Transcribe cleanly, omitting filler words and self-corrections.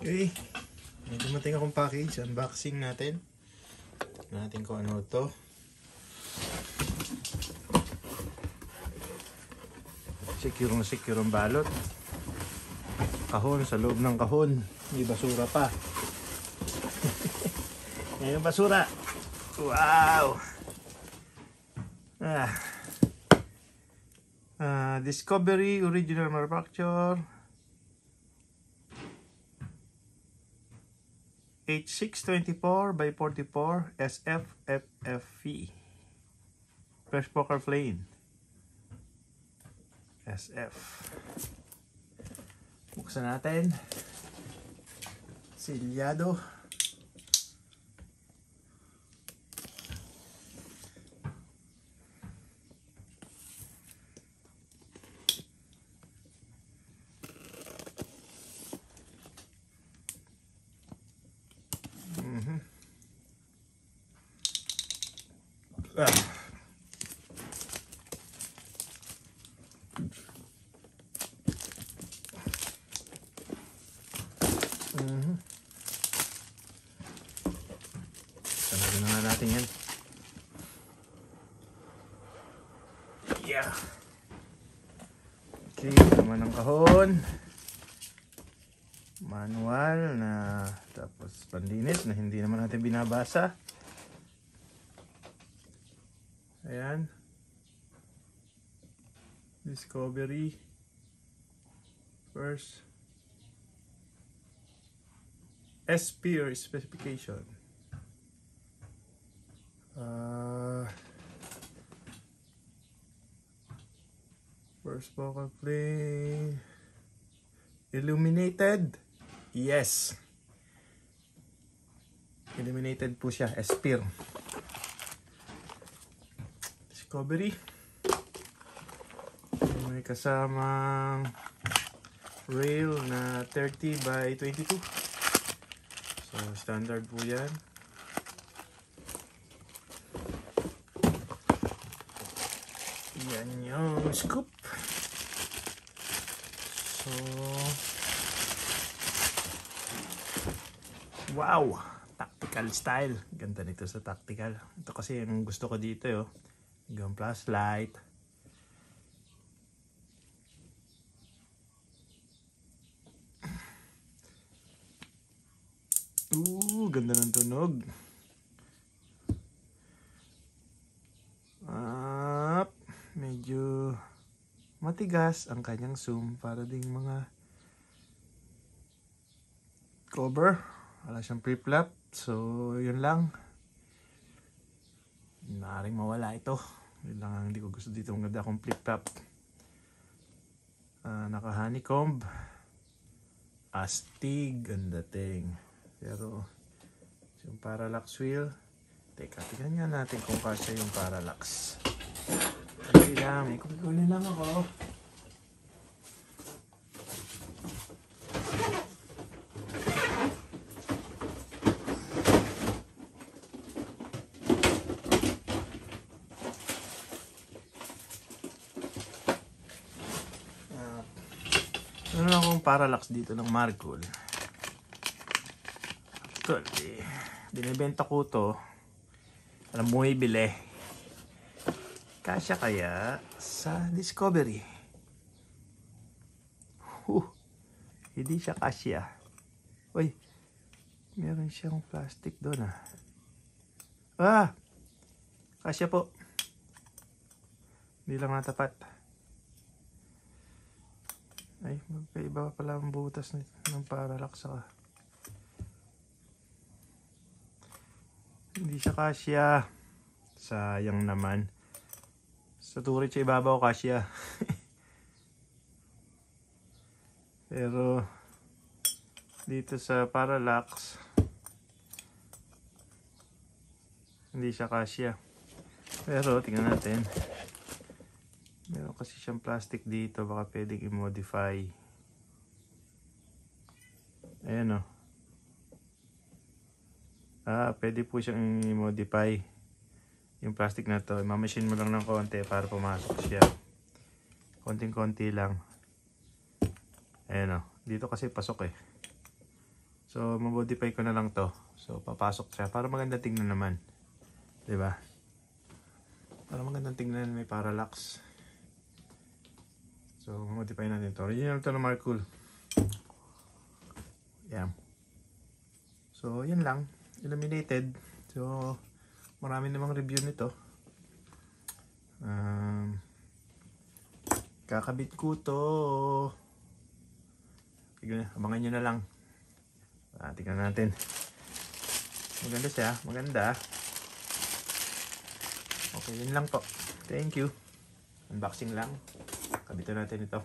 Okay, may dumating akong package. Unboxing natin. Natin kung ano to. Secure na secure ang balot. Kahon, sa loob ng kahon. May basura pa. Ngayon basura. Wow! Discovery Original Manufacture. H624 by 44 SFFFV. Fresh Poker Flame. SF. Buksan natin. Silyado. Tanagin na nga natin yan. Yeah. Okay, naman ang kahon. Manual na tapos panlinis na hindi naman natin binabasa. Ayan. Discovery. First. SP or specification. First Poker Play. Illuminated. Yes. Illuminated po siya. Espir. Discovery. May kasamang rail na 30 by 22. So, standard po yan. Yan yung scoop. So, wow! Tactical style. Ganda nito sa tactical. Ito kasi yung gusto ko dito yo. Yung flashlight. Ganda ng tunog. Medyo matigas ang kanyang zoom para ding mga cover. Wala siyang pre-flap. So, yun lang. Maaaring mawala ito. Yun lang ang hindi ko gusto dito. Ang ganda akong flip-flap. Naka-honeycomb. Astig ang dating. Pero, yung parallax wheel. Teka, tingnan nga natin kung kasya yung parallax. Hindi lang. May kukunin lang ako. Ano akong parallax dito ng Markul. Actually, binibenta ko to. Alam mo ibili. Kasya kaya sa Discovery. Hindi siya kasya. Uy, meron siyang plastic doon kasya po. Hindi lang natapat. Ay, magkaiba pala ang butas ng parallax saka. Hindi siya kasya. Sayang naman. Sa turret sa ibabaw kasya. Pero dito sa parallax hindi siya kasya. Pero tingnan natin. Meron kasi siyang plastic dito, baka pwedeng i-modify. Ayan o. Pwede po siyang i-modify. Yung plastic na to, mamachine mo lang ng konti para pumasok siya. Konting-konti lang. Ayan o. Dito kasi pasok eh. So, mamodify ko na lang to. So, papasok siya para maganda tingnan naman. 'Di ba? Para magandang tingnan, may parallax. So, mamodify natin to. Original to na Marcool. Yan. So, yan lang. Illuminated. So, marami namang review nito. Kakabit ko to. Tignan, abangan nyo na lang. Tignan natin. Maganda siya. Maganda. Okay, yun lang po. Thank you. Unboxing lang. Kabitan natin ito.